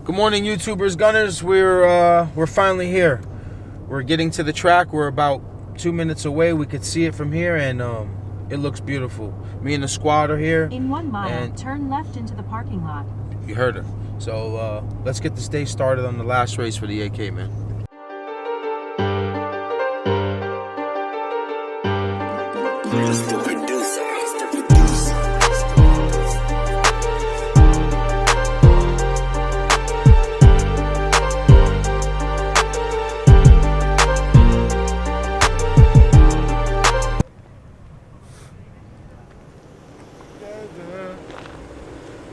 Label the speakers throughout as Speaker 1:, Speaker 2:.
Speaker 1: Good morning, YouTubers, Gunners. We're finally here. We're getting to the track. We're about 2 minutes away. We could see it from here, and it looks beautiful. Me and the squad are here.
Speaker 2: In 1 mile, turn left into the parking lot.
Speaker 1: You heard her. So let's get this day started on the last race for the AK, man.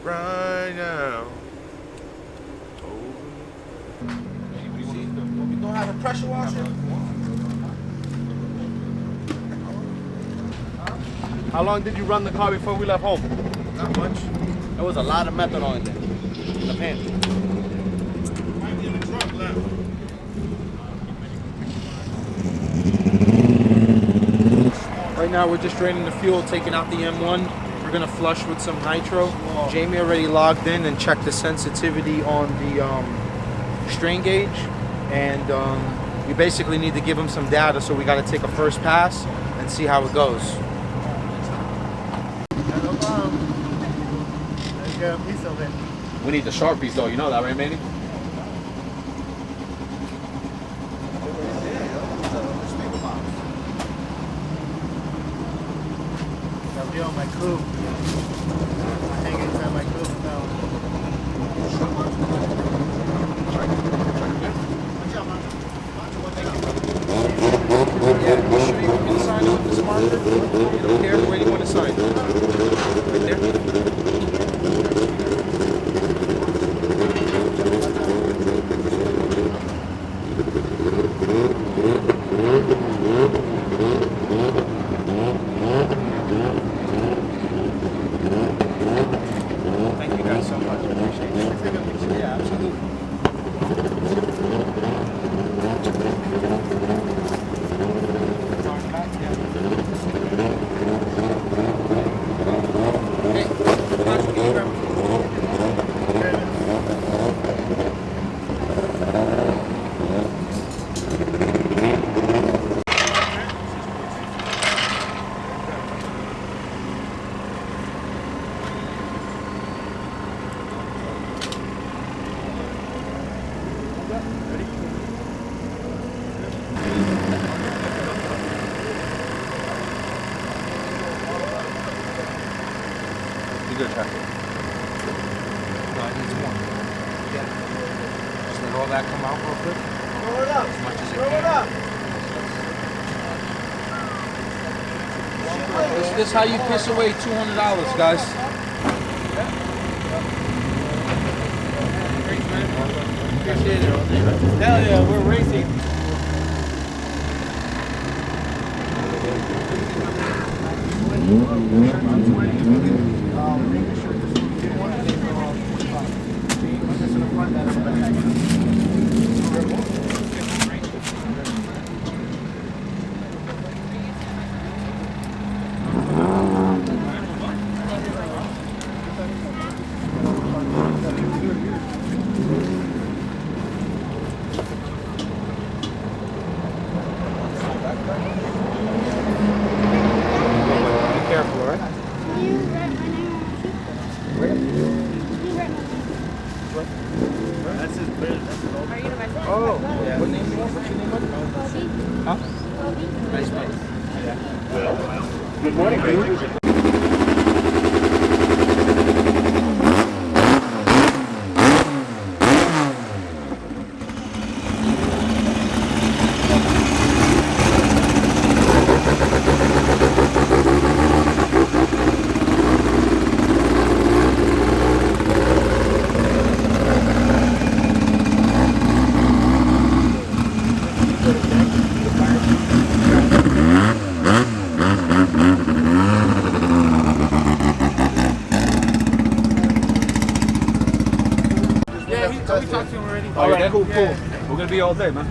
Speaker 1: Right now. You don't have a pressure washer?
Speaker 3: How long did you run the car before we left home?
Speaker 1: Not much.
Speaker 3: There was a lot of methanol in there. In the pan.
Speaker 1: Might be in the truck left. Right now we're just draining the fuel, taking out the M1. We're gonna flush with some nitro. Jamie already logged in and checked the sensitivity on the strain gauge, and we basically need to give him some data, so we got to take a first pass and see how it goes.
Speaker 3: We need the sharp piece though, you know that, right, Manny?
Speaker 4: On my coupe. I hang inside my coupe now.
Speaker 1: Yeah, you sure you want me to sign it with this marker? You don't care the way you want to sign it. Right there. Thank you guys so much. I appreciate it. Yeah, absolutely. You good, Chuck? No, it needs more. Yeah. Just let all that come out real quick.
Speaker 4: Roll it up.
Speaker 1: As much as it
Speaker 4: Roll
Speaker 1: can.
Speaker 4: it up.
Speaker 1: This is how you piss away $200, guys. Thanks, man. Appreciate it.
Speaker 4: Hell yeah, we're racing.
Speaker 1: Be careful, all right?
Speaker 5: Can you write my name on the sheet?
Speaker 1: Where?
Speaker 5: Can you write my name?
Speaker 4: That's his bid. That's his old.
Speaker 2: Are you gonna message?
Speaker 1: Oh, yeah. What name do you want? What's your name, buddy?
Speaker 5: Bobby?
Speaker 1: Huh?
Speaker 5: Bobby?
Speaker 1: Nice, man.
Speaker 3: Good morning, dude.
Speaker 4: We talked to him already.
Speaker 3: All right, cool, cool. We're gonna be all day, man.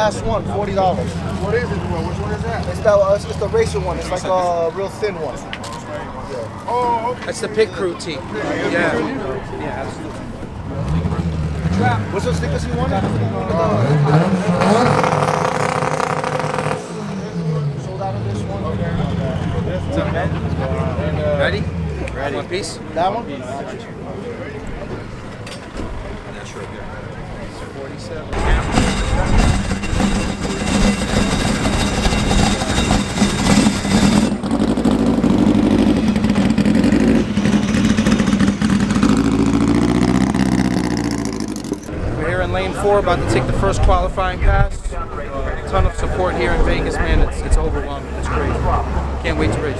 Speaker 4: last one, $40. What is it, bro? Which one is that? It's the racer one. It's like a real thin one. Yeah.
Speaker 1: Oh, okay. That's the pit crew tee. Yeah. Yeah, absolutely.
Speaker 4: What's those stickers you wanted? Sold out of this one.
Speaker 1: What's up, man? Ready? Ready. One piece?
Speaker 4: That one?
Speaker 1: That's right here. 47. We're here in lane 4, about to take the first qualifying pass. A ton of support here in Vegas, man. It's overwhelming. It's crazy. Can't wait to race.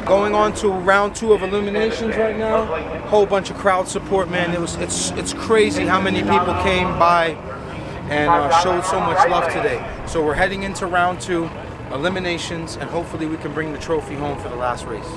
Speaker 1: Going on to round 2 of eliminations right now. Whole bunch of crowd support, man. It's crazy how many people came by and showed so much love today. So we're heading into round 2, eliminations, and hopefully we can bring the trophy home for the last race.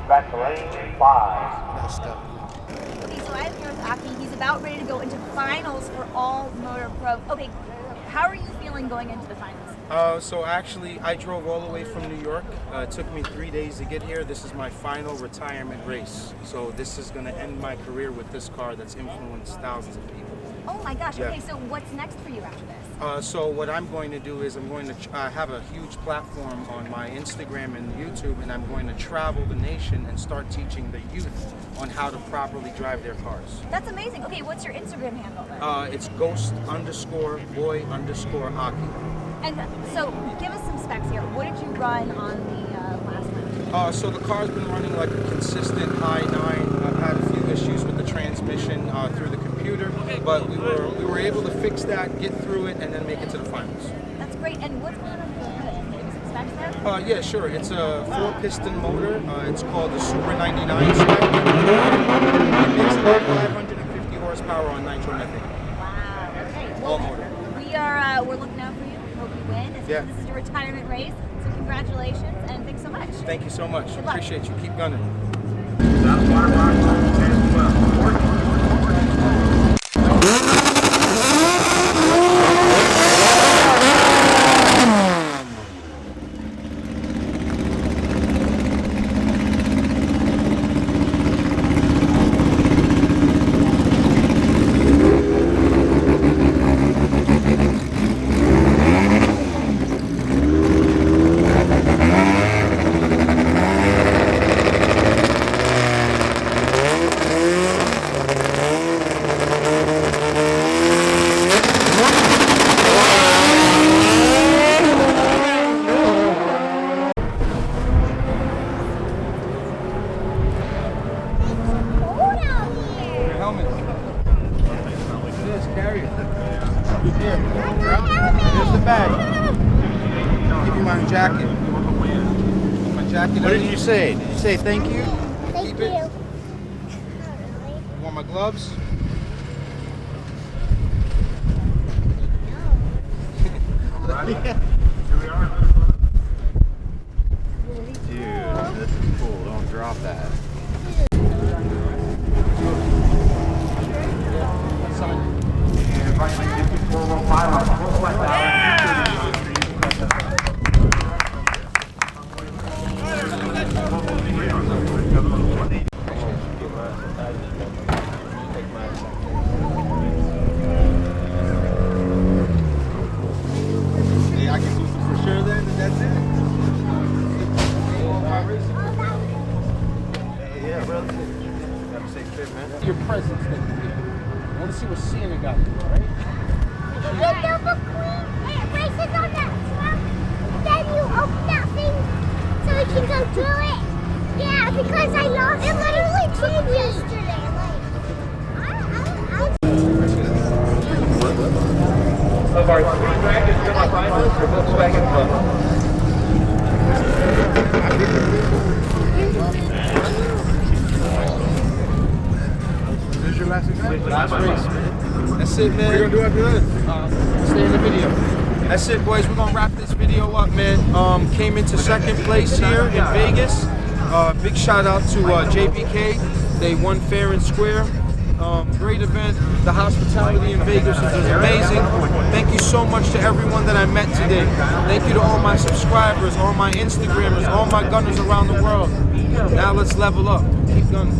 Speaker 6: Back to lane 5.
Speaker 5: Okay, so I'm here with Aki. He's about ready to go into finals for All Motor Pro. Okay, how are you feeling going into the finals?
Speaker 1: So actually, I drove all the way from New York. It took me 3 days to get here. This is my final retirement race. So this is going to end my career with this car that's influenced thousands of people.
Speaker 5: Oh my gosh,
Speaker 1: Yeah.
Speaker 5: okay, so what's next for you after this?
Speaker 1: So what I'm going to do is I'm going to have a huge platform on my Instagram and YouTube, and I'm going to travel the nation and start teaching the youth on how to properly drive their cars.
Speaker 5: That's amazing. Okay, what's your Instagram handle then?
Speaker 1: It's ghost_boy_Aki.
Speaker 5: And so give us some specs here. What did you run on the last round?
Speaker 1: So the car's been running like a consistent high 9. I've had a few issues with the transmission through the computer, but we were able to fix that, get through it, and then make it to the finals.
Speaker 5: That's great. And what's going on with the hood? Can you give us some specs there?
Speaker 1: Yeah, sure. It's a 4-piston motor. It's called the Super 99 spec. It makes about 550 horsepower on nitromethane.
Speaker 5: Wow. Okay.
Speaker 1: All motor.
Speaker 5: We're looking out for you. Hope you win.
Speaker 1: Yeah.
Speaker 5: This is your retirement race. So congratulations and thanks so much.
Speaker 1: Thank you so much.
Speaker 5: Good luck.
Speaker 1: Appreciate you. Keep gunning. jacket. My jacket.
Speaker 3: What did you say? Did you say thank you?
Speaker 1: Keep it. You want my gloves?
Speaker 3: Dude, this is cool. Don't drop that.
Speaker 1: Yeah, I can do some for sure then, and that's it.
Speaker 3: Yeah, bro. Have a safe trip, man.
Speaker 1: Your presence thing. I want to see what Santa got you, right?
Speaker 7: The double queen, it races on that truck. Then you open that thing so we can go through it. Yeah, because I lost it. Literally changed yesterday.
Speaker 6: Of our 3 bracket semifinals for Volkswagen Club.
Speaker 4: This is your last exam?
Speaker 1: Last race, man. That's it, man.
Speaker 4: What are you gonna do after this?
Speaker 1: Stay in the video. That's it, boys. We're gonna wrap this video up, man. Came into second place here in Vegas. Big shout out to JPK. They won fair and square. Great event. The hospitality in Vegas was amazing. Thank you so much to everyone that I met today. Thank you to all my subscribers, all my Instagrammers, all my gunners around the world. Now let's level up. Keep gunning.